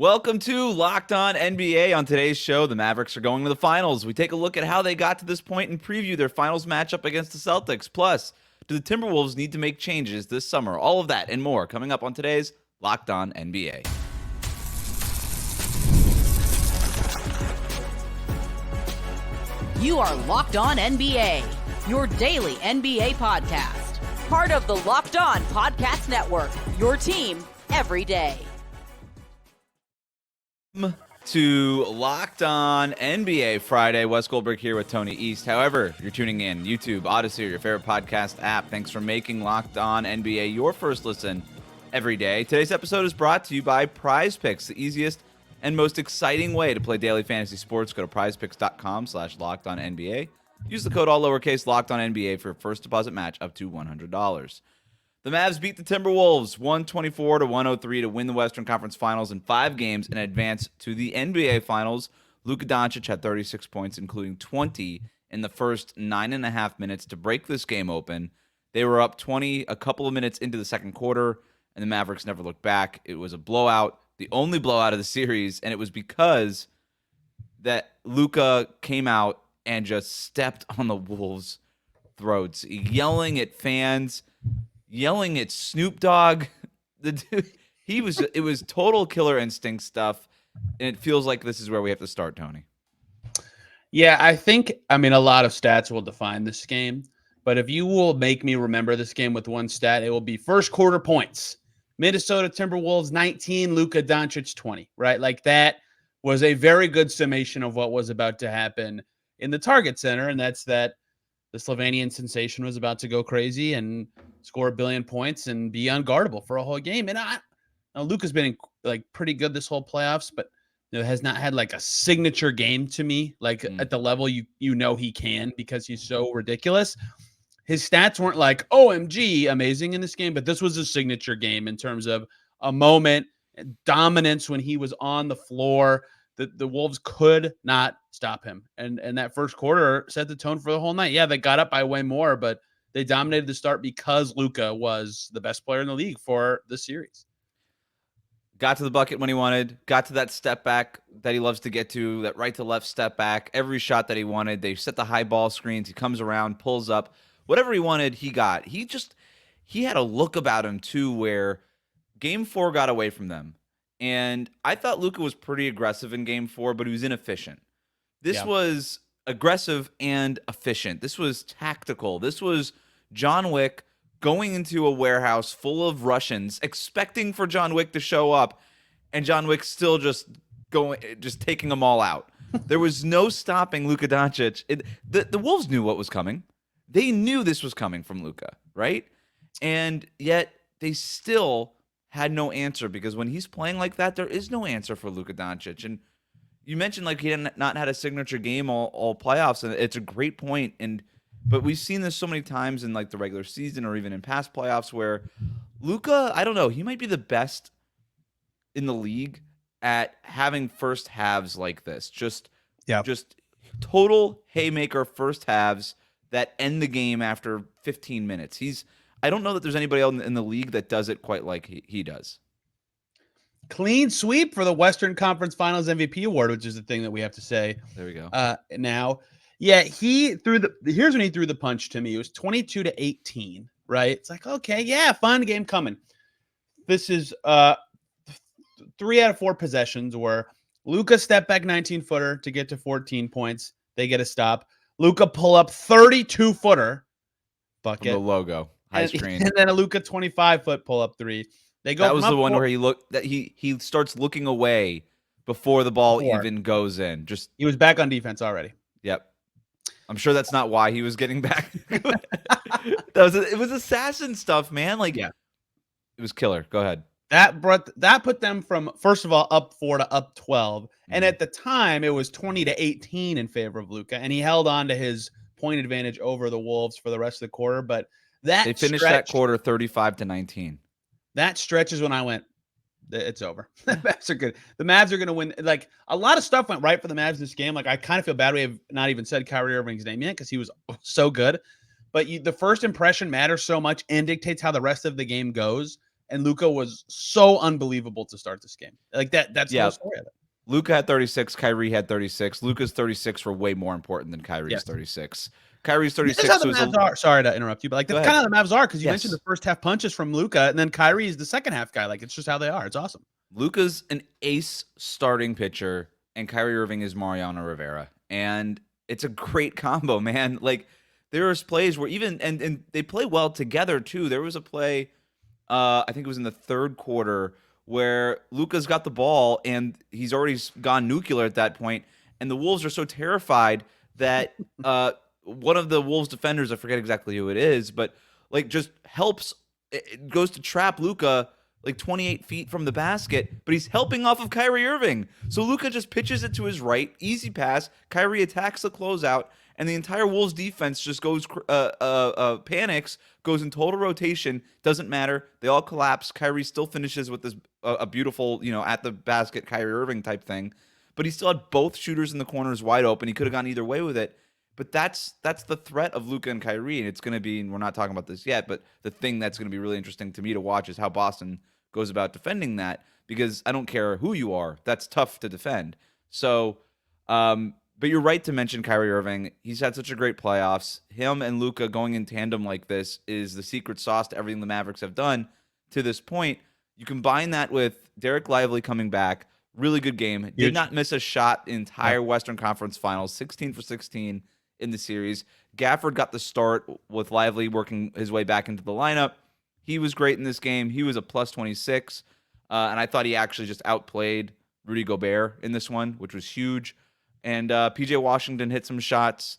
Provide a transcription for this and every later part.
Welcome to Locked On NBA. On today's show, the Mavericks are going to the finals. We take a look at how they got to this point and preview their finals matchup against the Celtics. Plus, do the Timberwolves need to make changes this summer? All of that and more coming up on today's Locked On NBA. You are Locked On NBA, your daily NBA podcast. Part of the Locked On Podcast Network, your team every day. To Locked On NBA Friday. Wes Goldberg here with Tony East. However, you're tuning in YouTube, Odyssey, or your favorite podcast app. Thanks for making Locked On NBA your first listen every day. Today's episode is brought to you by Prize Picks, the easiest and most exciting way to play daily fantasy sports. Go to prizepicks.com/LockedOnNBA. Use the code all lowercase LockedOnNBA for a first deposit match up to $100. The Mavs beat the Timberwolves 124-103 to win the Western Conference Finals in 5 games and advance to the NBA Finals. Luka Doncic had 36 points, including 20 in the first 9.5 minutes to break this game open. They were up 20 a couple of minutes into the second quarter, and the Mavericks never looked back. It was a blowout, the only blowout of the series, and it was because that Luka came out and just stepped on the Wolves' throats, yelling at fans, yelling at Snoop Dogg. The dude, it was total killer instinct stuff, and it feels like this is where we have to start, Tony. Yeah, I mean, a lot of stats will define this game, but if you will make me remember this game with one stat, it will be first quarter points. Minnesota Timberwolves 19, Luka Doncic 20, right? Like that was a very good summation of what was about to happen in the Target Center, and that's that the Slovenian sensation was about to go crazy and score 1 billion points and be unguardable for a whole game. And Luka's been like pretty good this whole playoffs, but has not had like a signature game to me, like at the level you know he can, because he's so ridiculous. His stats weren't like OMG amazing in this game, but this was a signature game in terms of a moment, dominance when he was on the floor. The Wolves could not stop him. And that first quarter set the tone for the whole night. Yeah, they got up by way more, but they dominated the start because Luka was the best player in the league for the series. Got to the bucket when he wanted, got to that step back that he loves to get to, that right to left step back, every shot that he wanted. They set the high ball screens. He comes around, pulls up. Whatever he wanted, he got. He had a look about him, too, where Game 4 got away from them. And I thought Luka was pretty aggressive in Game 4, but he was inefficient. This was aggressive and efficient. This was tactical. This was John Wick going into a warehouse full of Russians, expecting for John Wick to show up, and John Wick still just taking them all out. There was no stopping Luka Doncic. The Wolves knew what was coming. They knew this was coming from Luka, right? And yet they still had no answer, because when he's playing like that, there is no answer for Luka Doncic. And you mentioned like he had not had a signature game all playoffs, and it's a great point. But we've seen this so many times in like the regular season or even in past playoffs where Luka, I don't know, he might be the best in the league at having first halves like this. Just total haymaker first halves that end the game after 15 minutes. I don't know that there's anybody else in the league that does it quite like he does. Clean sweep for the Western Conference Finals MVP award, which is the thing that we have to say. There we go. Now, yeah, here's when he threw the punch to me. It was 22-18, right? It's like, okay, yeah, fun game coming. This is 3 out of 4 possessions where Luka step back 19-footer to get to 14 points. They get a stop. Luka pull up 32-footer bucket. From the logo. High screen. And then a Luka 25-foot pull-up 3. They go. That was the one where he starts looking away before the ball even goes in. He was back on defense already. Yep. I'm sure that's not why he was getting back. It was assassin stuff, man. Like, yeah, it was killer. Go ahead. That put them from, first of all, up 4 to up 12. And at the time, it was 20-18 in favor of Luka, and he held on to his point advantage over the Wolves for the rest of the quarter. But they finished that quarter 35-19. That stretch is when I went, it's over. The Mavs are good. The Mavs are going to win. Like, a lot of stuff went right for the Mavs this game. Like, I kind of feel bad we have not even said Kyrie Irving's name yet because he was so good. But the first impression matters so much and dictates how the rest of the game goes. and Luka was so unbelievable to start this game. Like that's the whole story of it. Luka had 36, Kyrie had 36. Luka's 36 were way more important than Kyrie's 36. Kyrie's 36 this is how the Mavs are. Sorry to interrupt you, but like that's kind of the Mavs are, because you mentioned the first half punches from Luka, and then Kyrie is the second half guy. Like, it's just how they are. It's awesome. Luka's an ace starting pitcher, and Kyrie Irving is Mariano Rivera, and it's a great combo, man. Like, there's plays where even and they play well together too. There was a play, I think it was in the third quarter, where Luka's got the ball and he's already gone nuclear at that point, and the Wolves are so terrified that one of the Wolves defenders, I forget exactly who it is, but like just helps, it goes to trap Luka like 28 feet from the basket, but he's helping off of Kyrie Irving. So Luka just pitches it to his right, easy pass. Kyrie attacks the closeout, and the entire Wolves defense just goes panics, goes in total rotation. Doesn't matter. They all collapse. Kyrie still finishes with this a beautiful, at the basket Kyrie Irving type thing, but he still had both shooters in the corners wide open. He could have gone either way with it. But that's the threat of Luka and Kyrie, and it's going to be, and we're not talking about this yet, but the thing that's going to be really interesting to me to watch is how Boston goes about defending that, because I don't care who you are, that's tough to defend. So, but you're right to mention Kyrie Irving. He's had such a great playoffs. Him and Luka going in tandem like this is the secret sauce to everything the Mavericks have done to this point. You combine that with Derek Lively coming back, really good game. Did not miss a shot in entire Western Conference Finals, 16 for 16 in the series. Gafford got the start with Lively working his way back into the lineup. He was great in this game. He was a plus 26, and I thought he actually just outplayed Rudy Gobert in this one, which was huge. And P.J. Washington hit some shots,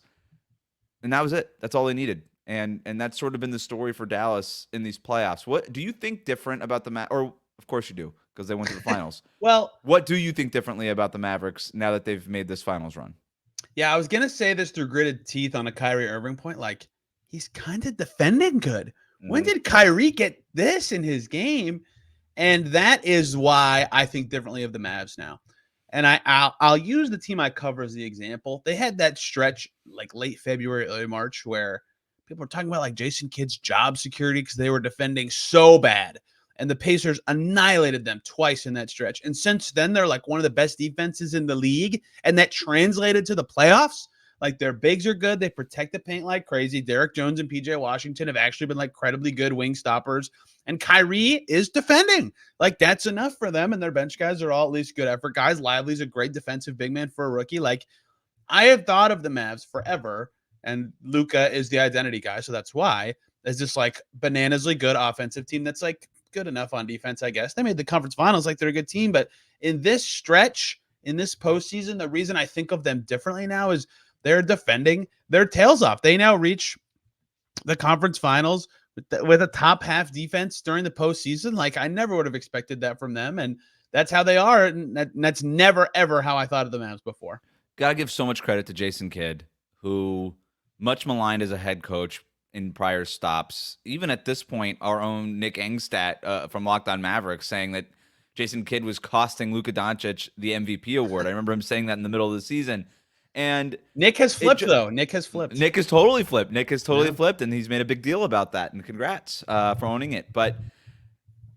and that was it. That's all they needed. And that's sort of been the story for Dallas in these playoffs. What do you think different about the or of course you do, because they went to the finals. Well, what do you think differently about the Mavericks now that they've made this finals run? Yeah, I was going to say this through gritted teeth on a Kyrie Irving point. Like, he's kind of defending good. When did Kyrie get this in his game? And that is why I think differently of the Mavs now. And I'll use the team I cover as the example. They had that stretch like late February, early March, where people were talking about like Jason Kidd's job security because they were defending so bad. And the Pacers annihilated them twice in that stretch. And since then, they're like one of the best defenses in the league. And that translated to the playoffs. Like, their bigs are good. They protect the paint like crazy. Derek Jones and PJ Washington have actually been like credibly good wing stoppers. And Kyrie is defending. Like, that's enough for them. And their bench guys are all at least good effort guys. Lively's a great defensive big man for a rookie. Like, I have thought of the Mavs forever. And Luka is the identity guy. So that's why. As this like bananasly good offensive team that's like good enough on defense, I guess. They made the conference finals, like they're a good team. But in this stretch, in this postseason, the reason I think of them differently now is they're defending their tails off. They now reach the conference finals with a top half defense during the postseason. Like, I never would have expected that from them. And that's how they are. And that's never, ever how I thought of the Mavs before. Gotta give so much credit to Jason Kidd, who much maligned as a head coach in prior stops. Even at this point, our own Nick Engstadt from Locked On Mavericks saying that Jason Kidd was costing Luka Doncic the MVP award. I remember him saying that in the middle of the season. And Nick has flipped, though. Nick has flipped. Nick has totally flipped. Nick has totally flipped, and he's made a big deal about that. And congrats for owning it. But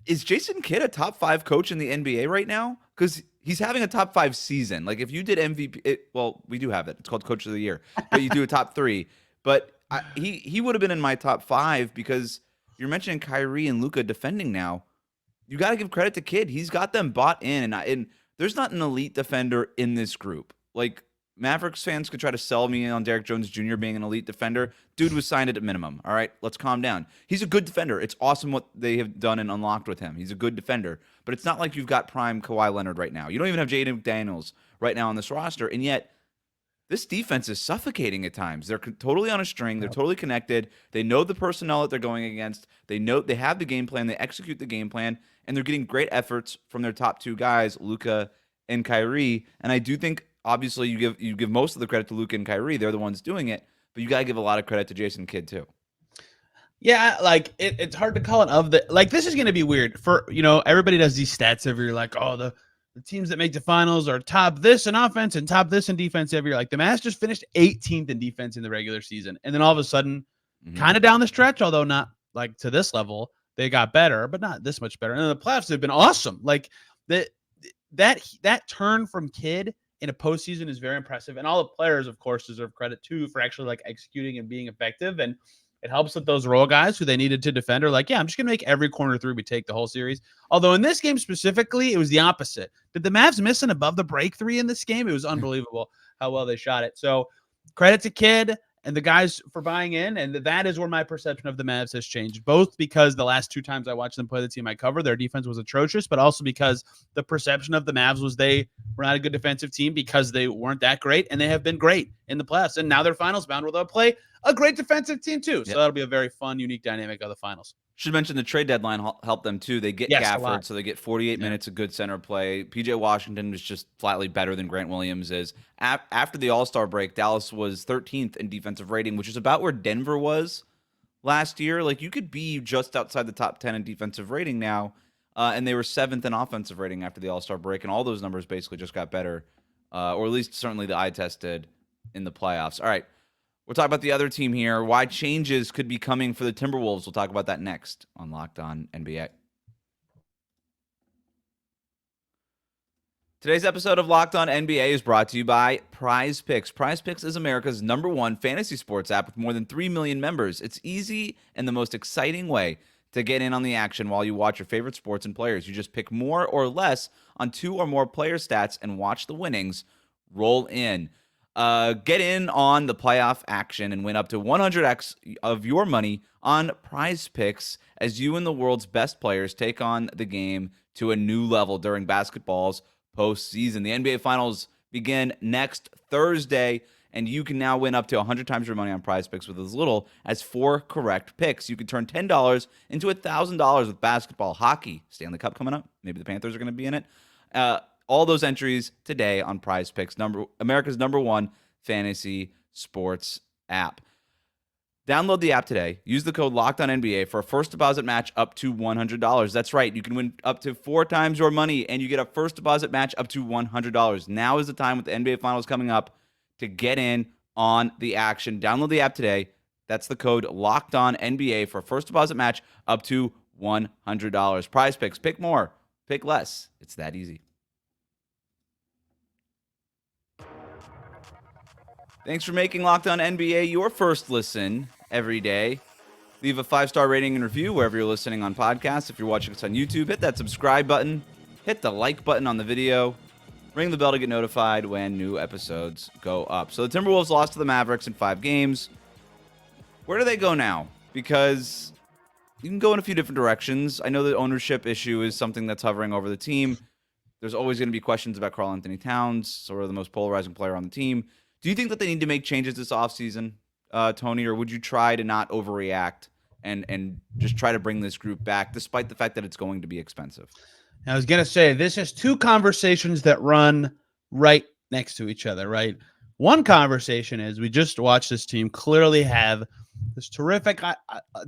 is Jason Kidd a top 5 coach in the NBA right now? Because he's having a top 5 season. Like, if you did MVP, well, we do have it. It's called Coach of the Year. But you do a top 3. But he would have been in my top 5 because you're mentioning Kyrie and Luka defending now. You got to give credit to Kidd. He's got them bought in. And there's not an elite defender in this group. Like, Mavericks fans could try to sell me on Derek Jones Jr. being an elite defender. Dude was signed at a minimum. All right, let's calm down. He's a good defender. It's awesome what they have done and unlocked with him. He's a good defender. But it's not like you've got prime Kawhi Leonard right now. You don't even have Jaden McDaniels right now on this roster. And yet, this defense is suffocating at times. They're totally on a string. They're totally connected. They know the personnel that they're going against. They know they have the game plan. They execute the game plan. And they're getting great efforts from their top 2 guys, Luka and Kyrie. And I do think, obviously, you give most of the credit to Luka and Kyrie. They're the ones doing it. But you got to give a lot of credit to Jason Kidd, too. Yeah, like, it's hard to call it of the – like, this is going to be weird. For, everybody does these stats every year, like, oh, the teams that make the finals are top this in offense and top this in defense every year. Like, the Mavs just finished 18th in defense in the regular season. And then all of a sudden, kind of down the stretch, although not, like, to this level, they got better, but not this much better. And the playoffs have been awesome. Like that turn from kid in a postseason is very impressive. And all the players, of course, deserve credit too for actually like executing and being effective. And it helps that those role guys who they needed to defend are like, yeah, I'm just going to make every corner three we take the whole series. Although in this game specifically, it was the opposite. Did the Mavs miss an above the break three in this game? It was unbelievable how well they shot it. So credit to Kidd and the guys for buying in. And that is where my perception of the Mavs has changed, both because the last 2 times I watched them play the team I cover, their defense was atrocious, but also because the perception of the Mavs was they were not a good defensive team because they weren't that great, and they have been great in the playoffs. And now they're finals bound where they'll play a great defensive team too. So that'll be a very fun, unique dynamic of the finals. Should mention the trade deadline helped them too. They get Gafford, so they get 48 minutes of good center play. PJ Washington was just flatly better than Grant Williams is. After the All-Star break, Dallas was 13th in defensive rating, which is about where Denver was last year. Like, you could be just outside the top 10 in defensive rating now, and they were 7th in offensive rating after the All-Star break, and all those numbers basically just got better, or at least certainly the eye test did in the playoffs. All right. We'll talk about the other team here, why changes could be coming for the Timberwolves. We'll talk about that next on Locked On NBA. Today's episode of Locked On NBA is brought to you by Prize Picks. Prize Picks is America's #1 fantasy sports app with more than 3 million members. It's easy and the most exciting way to get in on the action while you watch your favorite sports and players. You just pick more or less on 2 or more player stats and watch the winnings roll in. Get in on the playoff action and win up to 100x of your money on Prize Picks as you and the world's best players take on the game to a new level during basketball's postseason. The NBA Finals begin next Thursday, and you can now win up to 100 times your money on Prize Picks with as little as 4 correct picks. You can turn $10 into $1,000 with basketball, hockey, Stanley Cup coming up. Maybe the Panthers are going to be in it. All those entries today on Prize Picks, America's #1 fantasy sports app. Download the app today. Use the code LOCKEDONNBA for a first deposit match up to $100. That's right. You can win up to 4 times your money, and you get a first deposit match up to $100. Now is the time with the NBA Finals coming up to get in on the action. Download the app today. That's the code LOCKEDONNBA for a first deposit match up to $100. Prize Picks. Pick more. Pick less. It's that easy. Thanks for making Locked On NBA your first listen every day. Leave a 5-star rating and review wherever you're listening on podcasts. If you're watching us on YouTube, hit that subscribe button. Hit the like button on the video. Ring the bell to get notified when new episodes go up. So the Timberwolves lost to the Mavericks in 5 games. Where do they go now? Because you can go in a few different directions. I know the ownership issue is something that's hovering over the team. There's always going to be questions about Karl-Anthony Towns, sort of the most polarizing player on the team. Do you think that they need to make changes this offseason, Tony, or would you try to not overreact and just try to bring this group back, despite the fact that it's going to be expensive? I was going to say, this is 2 conversations that run right next to each other, right? One conversation is we just watched this team clearly have this terrific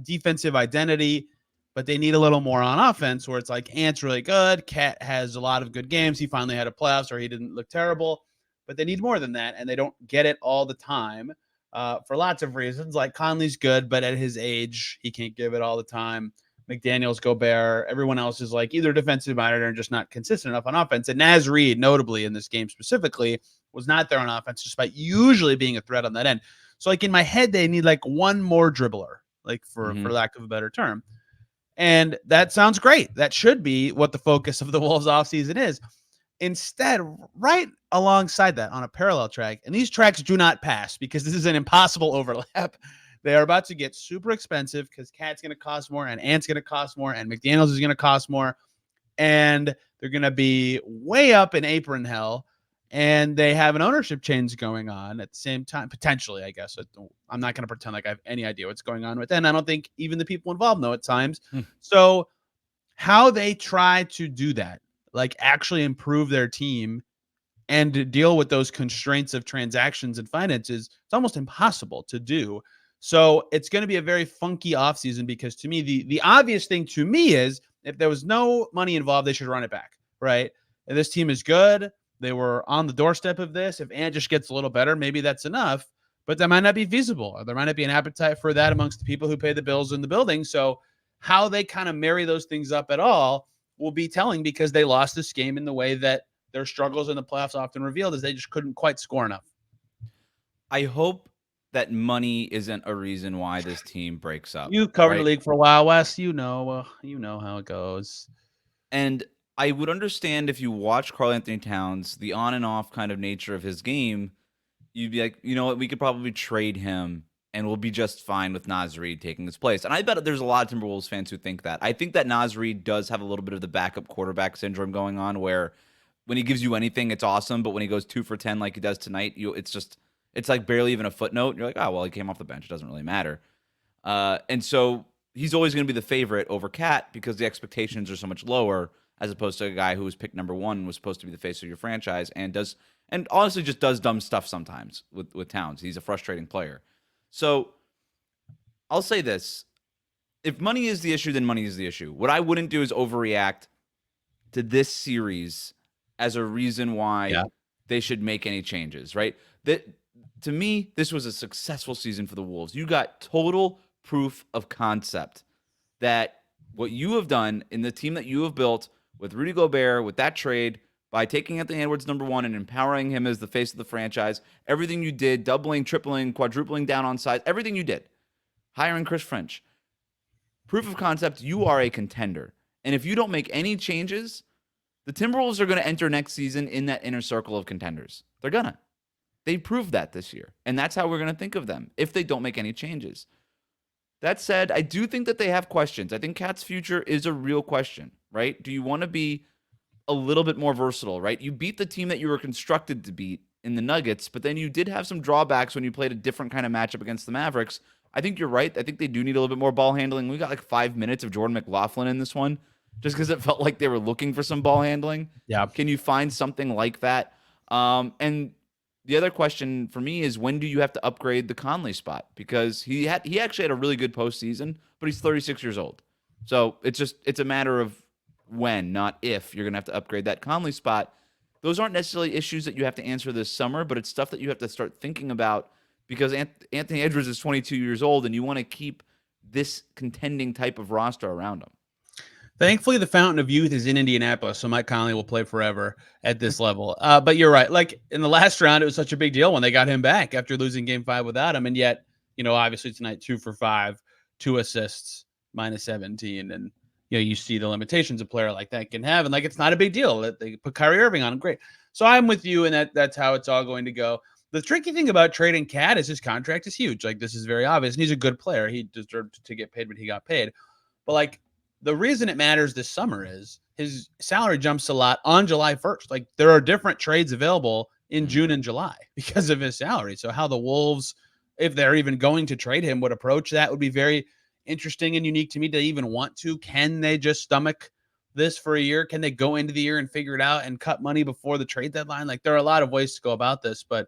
defensive identity, but they need a little more on offense, where it's like Ant's really good. Cat has a lot of good games. He finally had a playoffs where he didn't look terrible. But they need more than that, and they don't get it all the time for lots of reasons. Like Conley's good, but at his age, he can't give it all the time. McDaniels, Gobert, everyone else is like either defensive minded or just not consistent enough on offense. And Naz Reid, notably in this game specifically, was not there on offense, despite usually being a threat on that end. So like in my head, they need like one more dribbler, like for lack of a better term. And that sounds great. That should be what the focus of the Wolves offseason is. Instead, right alongside that on a parallel track, and these tracks do not pass because this is an impossible overlap. They are about to get super expensive because Cat's going to cost more and Ant's going to cost more and McDaniels is going to cost more. And they're going to be way up in apron hell. And they have an ownership change going on at the same time, potentially, I guess. I'm not going to pretend like I have any idea what's going on with that. And I don't think even the people involved know at times. So how they try to do that, like actually improve their team and to deal with those constraints of transactions and finances, it's almost impossible to do. So it's going to be a very funky offseason because to me, the obvious thing to me is if there was no money involved, they should run it back, right? And this team is good. They were on the doorstep of this. If Ant just gets a little better, maybe that's enough, but that might not be feasible. Or there might not be an appetite for that amongst the people who pay the bills in the building. So how they kind of marry those things up at all will be telling, because they lost this game in the way that their struggles in the playoffs often revealed, is they just couldn't quite score enough. I hope that money isn't a reason why this team breaks up. You've covered right? the league for a while, Wes. You know how it goes. And I would understand if you watch Karl Anthony Towns, the on and off kind of nature of his game, you'd be like, you know what, we could probably trade him and we'll be just fine with Naz Reid taking his place. And I bet there's a lot of Timberwolves fans who think that. I think that Naz Reid does have a little bit of the backup quarterback syndrome going on, where when he gives you anything, it's awesome, but when he goes 2 for 10 like he does tonight, it's like barely even a footnote. You're like, oh well, he came off the bench. It doesn't really matter. And so he's always going to be the favorite over Cat because the expectations are so much lower, as opposed to a guy who was picked number 1 and was supposed to be the face of your franchise and honestly just does dumb stuff sometimes with Towns. He's a frustrating player. So I'll say this. If money is the issue, then money is the issue. What I wouldn't do is overreact to this series as a reason why they should make any changes, right? That, to me, this was a successful season for the Wolves. You got total proof of concept that what you have done in the team that you have built with Rudy Gobert, with that trade, by taking Anthony Edwards number 1 and empowering him as the face of the franchise, everything you did, doubling, tripling, quadrupling down on size, everything you did, hiring Chris French, proof of concept, you are a contender. And if you don't make any changes, the Timberwolves are going to enter next season in that inner circle of contenders. They're going to. They proved that this year. And that's how we're going to think of them if they don't make any changes. That said, I do think that they have questions. I think Cat's future is a real question, right? Do you want to be a little bit more versatile, right? You beat the team that you were constructed to beat in the Nuggets, but then you did have some drawbacks when you played a different kind of matchup against the Mavericks. I think you're right. I think they do need a little bit more ball handling. We got like 5 minutes of Jordan McLaughlin in this one just because it felt like they were looking for some ball handling. Yeah. Can you find something like that? And the other question for me is, when do you have to upgrade the Conley spot? Because he actually had a really good postseason, but he's 36 years old. So it's a matter of when, not if, you're going to have to upgrade that Conley spot. Those aren't necessarily issues that you have to answer this summer, but it's stuff that you have to start thinking about, because Anthony Edwards is 22 years old, and you want to keep this contending type of roster around him. Thankfully, the fountain of youth is in Indianapolis, so Mike Conley will play forever at this level. But you're right. Like in the last round, it was such a big deal when they got him back after losing Game 5 without him. And yet, obviously tonight, 2 for 5, 2 assists, minus 17. And, you see the limitations a player like that can have. And like, it's not a big deal that they put Kyrie Irving on him. Great. So I'm with you, and that's how it's all going to go. The tricky thing about trading Cat is his contract is huge. Like, this is very obvious. And he's a good player. He deserved to get paid, but he got paid. But like, the reason it matters this summer is his salary jumps a lot on July 1st. Like, there are different trades available in June and July because of his salary. So how the Wolves, if they're even going to trade him, would approach that would be very interesting and unique to me. To even want to. Can they just stomach this for a year? Can they go into the year and figure it out and cut money before the trade deadline? Like, there are a lot of ways to go about this, but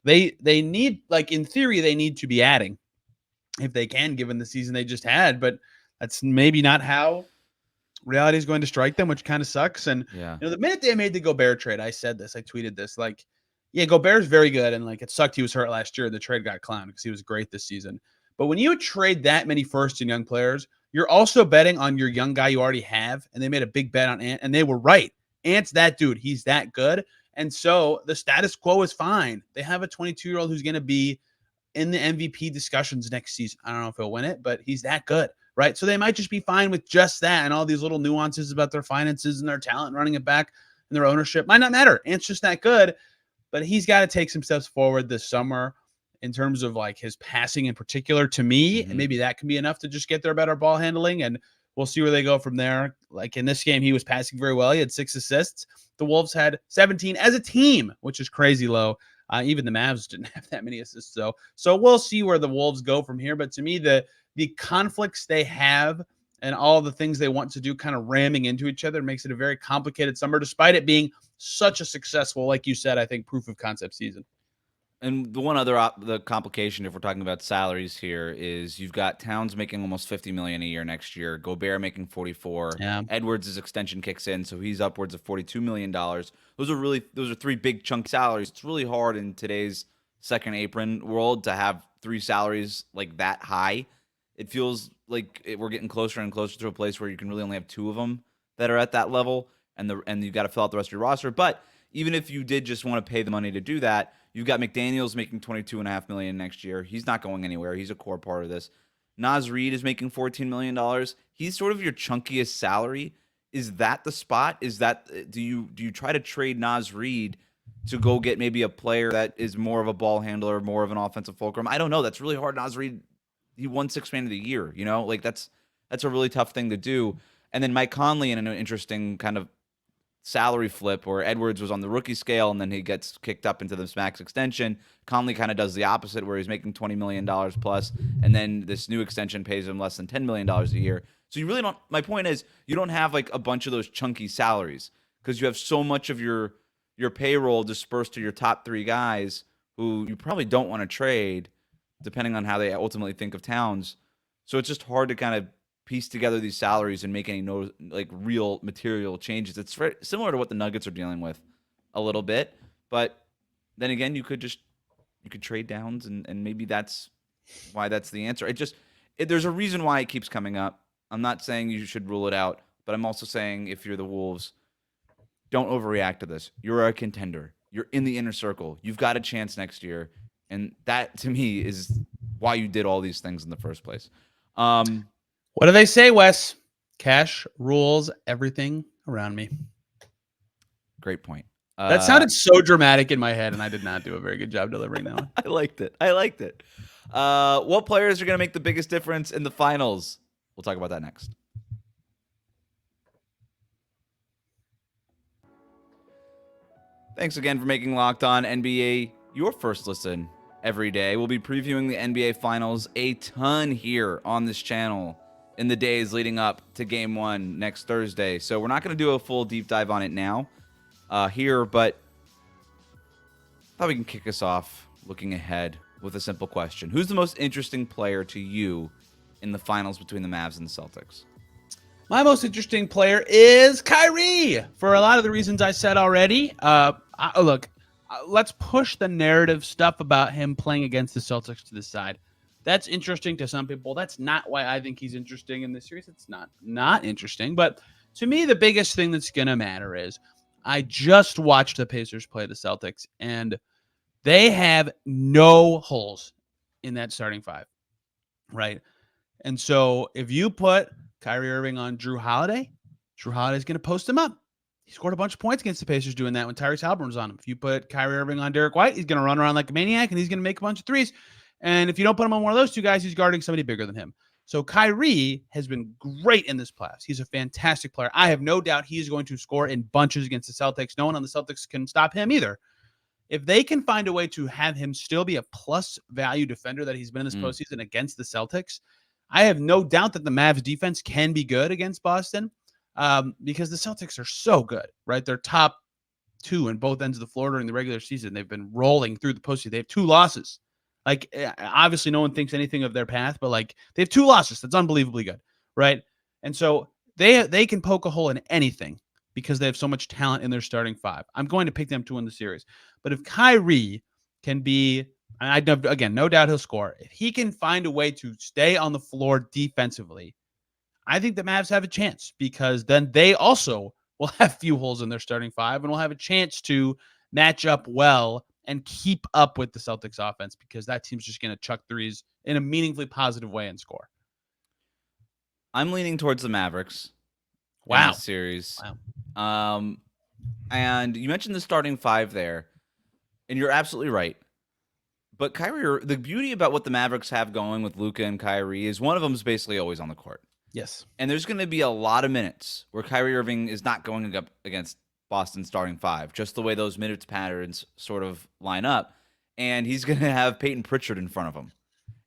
they need, like, in theory, they need to be adding if they can, given the season they just had. But that's maybe not how reality is going to strike them, which kind of sucks. And the minute they made the Gobert trade, I said this, I tweeted this, like, yeah, Gobert's very good. And like, it sucked he was hurt last year. The trade got clowned because he was great this season. But when you trade that many first and young players, you're also betting on your young guy you already have. And they made a big bet on Ant, and they were right. Ant's that dude. He's that good. And so the status quo is fine. They have a 22-year-old who's going to be in the MVP discussions next season. I don't know if he'll win it, but he's that good, right? So they might just be fine with just that, and all these little nuances about their finances and their talent running it back and their ownership might not matter. Ant's just that good, but he's got to take some steps forward this summer in terms of like his passing in particular to me. And maybe that can be enough to just get their better ball handling, and we'll see where they go from there. Like in this game, he was passing very well. He had 6 assists. The Wolves had 17 as a team, which is crazy low. Even the Mavs didn't have that many assists, though. So we'll see where the Wolves go from here. But to me, the conflicts they have and all the things they want to do kind of ramming into each other makes it a very complicated summer, despite it being such a successful, like you said, I think, proof of concept season. And the one other the complication, if we're talking about salaries here, is you've got Towns making almost $50 million a year next year, Gobert making 44. Yeah. Edwards' extension kicks in, so he's upwards of $42 million. Those are 3 big chunk salaries. It's really hard in today's second apron world to have 3 salaries like that high It feels like we're getting closer and closer to a place where you can really only have 2 of them that are at that level, and you got to fill out the rest of your roster. But even if you did just want to pay the money to do that, you've got McDaniels making $22.5 million next year. He's not going anywhere. He's a core part of this. Naz Reid is making $14 million. He's sort of your chunkiest salary. Is that the spot? Is that do you try to trade Naz Reid to go get maybe a player that is more of a ball handler, more of an offensive fulcrum? I don't know. That's really hard. Naz Reid, he won Sixth Man of the Year. Like that's a really tough thing to do. And then Mike Conley in an interesting kind of salary flip where Edwards was on the rookie scale and then he gets kicked up into this max extension. Conley kind of does the opposite where he's making $20 million plus, and then this new extension pays him less than $10 million a year. So you really don't, my point is, you don't have like a bunch of those chunky salaries because you have so much of your payroll dispersed to your top 3 guys who you probably don't want to trade depending on how they ultimately think of Towns. So it's just hard to kind of piece together these salaries and make any real material changes. It's very similar to what the Nuggets are dealing with a little bit, but then again, you could trade downs and maybe that's why that's the answer. There's a reason why it keeps coming up. I'm not saying you should rule it out, but I'm also saying if you're the Wolves, don't overreact to this. You're a contender. You're in the inner circle. You've got a chance next year, and that to me is why you did all these things in the first place. What do they say, Wes? Cash rules everything around me. Great point. That sounded so dramatic in my head, and I did not do a very good job delivering that one. I liked it. What players are going to make the biggest difference in the finals? We'll talk about that next. Thanks again for making Locked On NBA your first listen every day. We'll be previewing the NBA Finals a ton here on this channel in the days leading up to Game 1 next Thursday. So we're not going to do a full deep dive on it now here, but I thought we can kick us off looking ahead with a simple question. Who's the most interesting player to you in the finals between the Mavs and the Celtics? My most interesting player is Kyrie, for a lot of the reasons I said already. Let's push the narrative stuff about him playing against the Celtics to the side. That's interesting to some people. That's not why I think he's interesting in this series. It's not interesting. But to me, the biggest thing that's going to matter is I just watched the Pacers play the Celtics, and they have no holes in that starting 5, right? And so if you put Kyrie Irving on Drew Holiday's going to post him up. He scored a bunch of points against the Pacers doing that when Tyrese Halliburton was on him. If you put Kyrie Irving on Derek White, he's going to run around like a maniac, and he's going to make a bunch of threes. And if you don't put him on one of those 2 guys, he's guarding somebody bigger than him. So Kyrie has been great in this playoffs. He's a fantastic player. I have no doubt he is going to score in bunches against the Celtics. No one on the Celtics can stop him either. If they can find a way to have him still be a plus value defender that he's been in this postseason against the Celtics, I have no doubt that the Mavs defense can be good against Boston because the Celtics are so good, right? They're top 2 in both ends of the floor during the regular season. They've been rolling through the postseason. They have 2 losses. Like, obviously, no one thinks anything of their path, but like they have 2 losses. That's unbelievably good, right? And so they can poke a hole in anything because they have so much talent in their starting 5. I'm going to pick them to win the series. But if Kyrie can be, again, no doubt he'll score. If he can find a way to stay on the floor defensively, I think the Mavs have a chance because then they also will have few holes in their starting 5 and will have a chance to match up well and keep up with the Celtics offense because that team's just going to chuck threes in a meaningfully positive way and score. I'm leaning towards the Mavericks. Wow. In this series. Wow. And you mentioned the starting 5 there, and you're absolutely right. But Kyrie, the beauty about what the Mavericks have going with Luka and Kyrie is one of them is basically always on the court. Yes. And there's going to be a lot of minutes where Kyrie Irving is not going up against Boston's starting 5, just the way those minutes patterns sort of line up. And he's going to have Peyton Pritchard in front of him.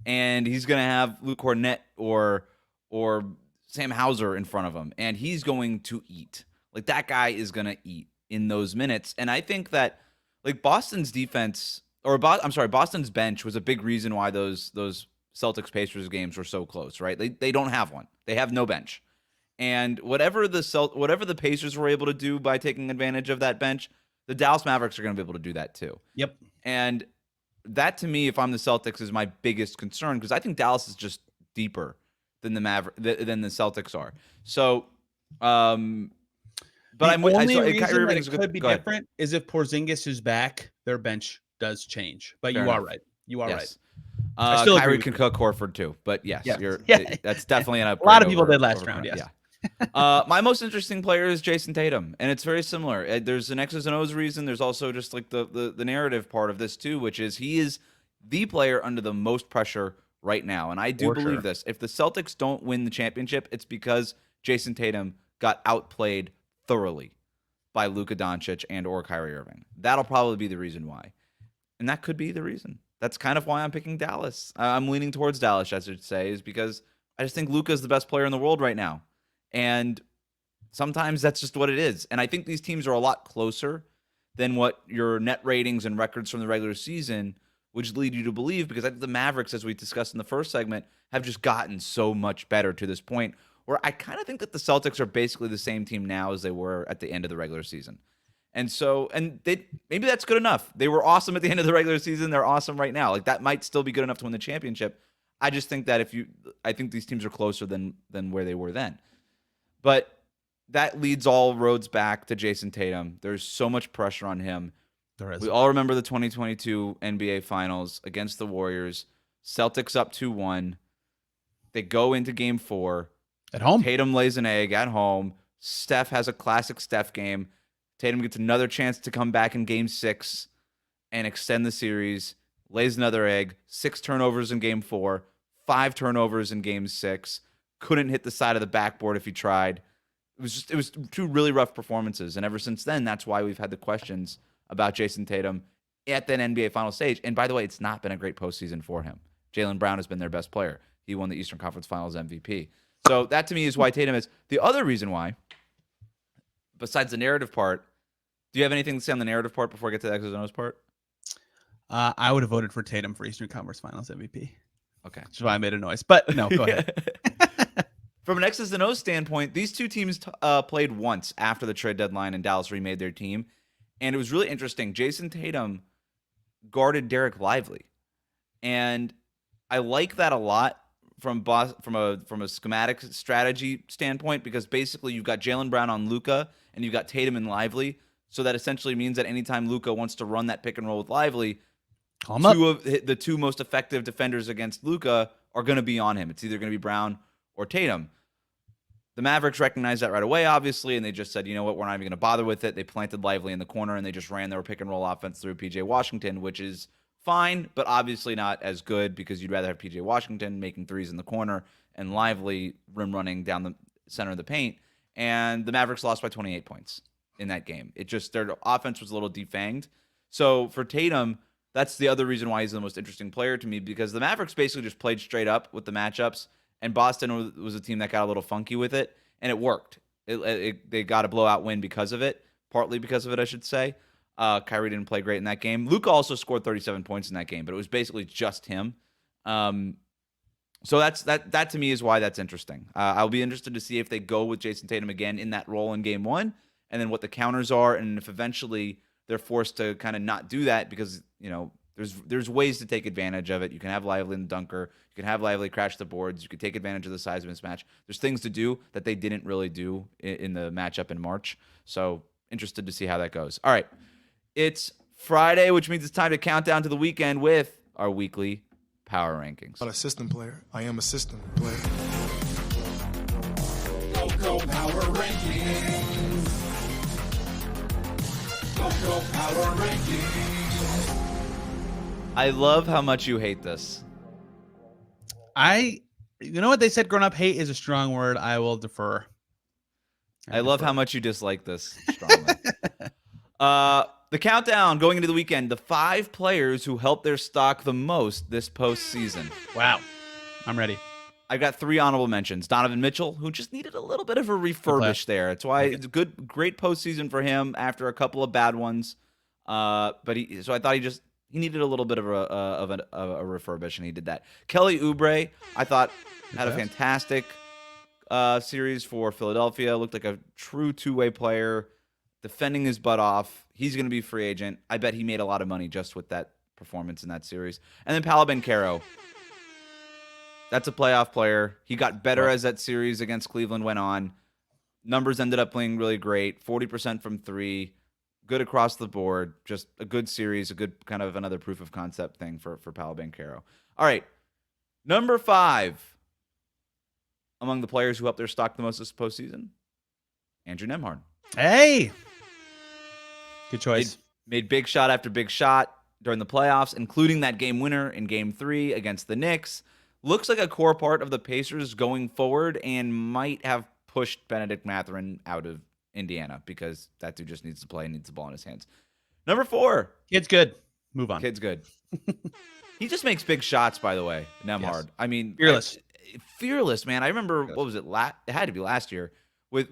And he's going to have Luke Cornett or Sam Hauser in front of him. And he's going to eat. Like, that guy is going to eat in those minutes. And I think that, like, Boston's defense, Boston's bench was a big reason why those Celtics Pacers games were so close, right? They don't have one. They have no bench. And whatever the Pacers were able to do by taking advantage of that bench, the Dallas Mavericks are going to be able to do that too. Yep. And that, to me, if I'm the Celtics, is my biggest concern because I think Dallas is just deeper than the Celtics are. So, but the I'm only Kyrie reason that Irving's it a good. could be Go ahead. different is if Porzingis is back, their bench does change. But Fair you enough. are right. You are right. Yes. I still agree Kyrie with can you. cook Horford too, but yes, Yeah. that's definitely an A upgrade. lot of people over- did last over round. Cronin. Yes. Yeah. My most interesting player is Jason Tatum, and it's very similar. There's an X's and O's reason. There's also just like the narrative part of this too, which is he is the player under the most pressure right now, and I do For believe sure. this. If the Celtics don't win the championship, it's because Jason Tatum got outplayed thoroughly by Luka Doncic and or Kyrie Irving. That'll probably be the reason why, and that could be the reason. That's kind of why I'm picking Dallas. I'm leaning towards Dallas, I should say, is because I just think Luka is the best player in the world right now. And sometimes that's just what it is. And I think these teams are a lot closer than what your net ratings and records from the regular season would lead you to believe, because I think the Mavericks, as we discussed in the first segment, have just gotten so much better to this point where I kind of think that the Celtics are basically the same team now as they were at the end of the regular season. And so, maybe that's good enough. They were awesome at the end of the regular season. They're awesome right now. Like that might still be good enough to win the championship. I just think that I think these teams are closer than where they were then. But that leads all roads back to Jason Tatum. There's so much pressure on him. There is. We all remember the 2022 NBA Finals against the Warriors. Celtics up 2-1. They go into Game 4. At home. Tatum lays an egg at home. Steph has a classic Steph game. Tatum gets another chance to come back in Game 6 and extend the series. Lays another egg. 6 turnovers in Game 4. 5 turnovers in Game 6. Couldn't hit the side of the backboard if he tried. It was 2 really rough performances. And ever since then, that's why we've had the questions about Jason Tatum at that NBA final stage. And by the way, it's not been a great postseason for him. Jaylen Brown has been their best player. He won the Eastern Conference Finals MVP. So that to me is why Tatum is. The other reason why, besides the narrative part, do you have anything to say on the narrative part before I get to the X's and O's part? I would have voted for Tatum for Eastern Conference Finals MVP. Okay. Which is why I made a noise. But no, go ahead. From an X's and O's standpoint, these two teams played once after the trade deadline, and Dallas remade their team. And it was really interesting. Jason Tatum guarded Derek Lively. And I like that a lot from a schematic strategy standpoint, because basically you've got Jaylen Brown on Luka and you've got Tatum and Lively. So that essentially means that anytime Luka wants to run that pick and roll with Lively, two of the 2 most effective defenders against Luka are going to be on him. It's either going to be Brown or Tatum. The Mavericks recognized that right away, obviously, and they just said, you know what, we're not even going to bother with it. They planted Lively in the corner, and they just ran their pick and roll offense through PJ Washington, which is fine, but obviously not as good, because you'd rather have PJ Washington making threes in the corner and Lively rim running down the center of the paint. And the Mavericks lost by 28 points in that game. Their offense was a little defanged. So for Tatum, that's the other reason why he's the most interesting player to me, because the Mavericks basically just played straight up with the matchups, and Boston was a team that got a little funky with it, and it worked. They got a blowout win because of it, partly because of it, I should say. Kyrie didn't play great in that game. Luka also scored 37 points in that game, but it was basically just him. So that to me is why that's interesting. I'll be interested to see if they go with Jason Tatum again in that role in Game 1, and then what the counters are, and if eventually they're forced to kind of not do that, because there's ways to take advantage of it. You can have Lively in the dunker. You can have Lively crash the boards. You can take advantage of the size mismatch. There's things to do that they didn't really do in the matchup in March. So interested to see how that goes. All right. It's Friday, which means it's time to count down to the weekend with our weekly power rankings. I'm not a system player. I am a system player. Go power rankings. Go power rankings. I love how much you hate this. You know what they said growing up? Hate is a strong word. I will defer. I love how much you dislike this strongly. The countdown going into the weekend, the 5 players who helped their stock the most this postseason. Wow. I'm ready. I've got 3 honorable mentions. Donovan Mitchell, who just needed a little bit of a refurbish there. That's why it's a great postseason for him after a couple of bad ones. So I thought he needed a little bit of a refurbish, and he did that. Kelly Oubre, I thought, had a fantastic series for Philadelphia. Looked like a true 2-way player, defending his butt off. He's going to be a free agent. I bet he made a lot of money just with that performance in that series. And then Paolo Banchero. That's a playoff player. He got better Right. as that series against Cleveland went on. Numbers ended up playing really great. 40% from three. Good across the board. Just a good series, a good kind of another proof of concept thing for Paolo Banchero. All right. Number 5 among the players who helped their stock the most this postseason, Andrew Nembhard. Hey. Good choice. Made big shot after big shot during the playoffs, including that game winner in Game 3 against the Knicks. Looks like a core part of the Pacers going forward and might have pushed Benedict Mathurin out of Indiana because that dude just needs to play and needs the ball in his hands. Number 4. Kid's good. Move on. Kid's good. He just makes big shots, by the way, Nembhard. Yes. I mean, Fearless. Fearless, man. I remember, what was it? It had to be last year with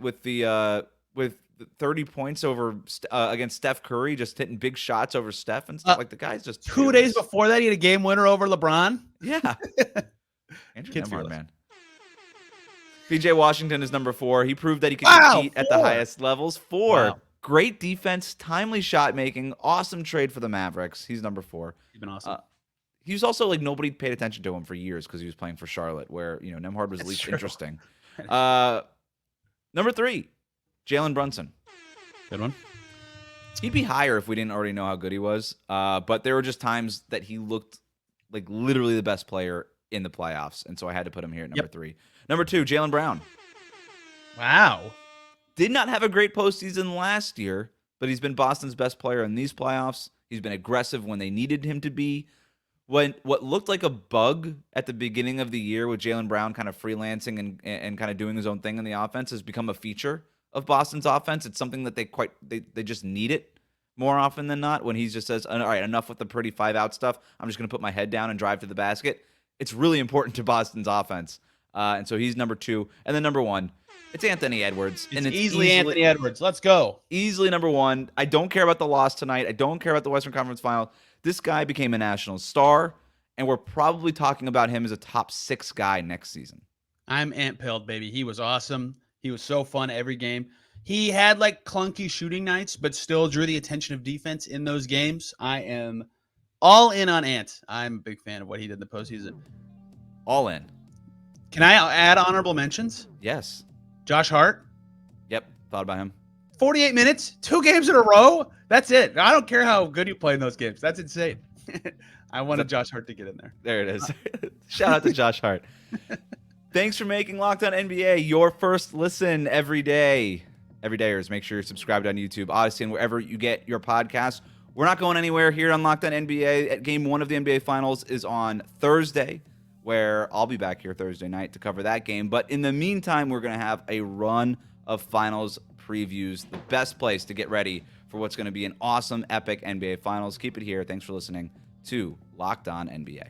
30 points over against Steph Curry, just hitting big shots over Steph and stuff. Like, the guy's just 2 fearless. days before that, he had a game winner over LeBron. Yeah. Andrew Kid's Nembhard, fearless. man. PJ Washington is number 4. He proved that he could Wow, compete at the 4. highest levels. 4. Wow. Great defense, timely shot making, awesome trade for the Mavericks. He's number 4. He's been awesome. He was also like nobody paid attention to him for years because he was playing for Charlotte, where Nembhard was That's least true. interesting. Number 3, Jalen Brunson. Good one. He'd be higher if we didn't already know how good he was. But there were just times that he looked like literally the best player in the playoffs, and so I had to put him here at number 3. Number 2, Jaylen Brown. Wow. Did not have a great postseason last year, but he's been Boston's best player in these playoffs. He's been aggressive when they needed him to be. When what looked like a bug at the beginning of the year with Jaylen Brown kind of freelancing and kind of doing his own thing in the offense has become a feature of Boston's offense. It's something that they just need it more often than not. When he just says, all right, enough with the pretty 5-out stuff. I'm just going to put my head down and drive to the basket. It's really important to Boston's offense. And so he's number 2. And then number 1, it's Anthony Edwards. It's and easily Anthony Edwards. Let's go. Easily number 1. I don't care about the loss tonight. I don't care about the Western Conference Final. This guy became a national star, and we're probably talking about him as a top 6 guy next season. I'm ant-pilled, baby. He was awesome. He was so fun every game. He had like clunky shooting nights, but still drew the attention of defense in those games. I am all in on Ant. I'm a big fan of what he did in the postseason. All in. Can I add honorable mentions? Yes. Josh Hart, Yep. Thought about him. 48 minutes, 2 games in a row. That's it. I don't care how good you play in those games. That's insane. I wanted Josh Hart to get in there. There it is. Shout out to Josh Hart. Thanks for making Locked On NBA your first listen every day. Everydayers, make sure you're subscribed on YouTube, Odyssey, and wherever you get your podcasts. We're not going anywhere here on Locked On NBA. Game 1 of the NBA Finals is on Thursday, where I'll be back here Thursday night to cover that game. But in the meantime, we're going to have a run of Finals previews, the best place to get ready for what's going to be an awesome, epic NBA Finals. Keep it here. Thanks for listening to Locked On NBA.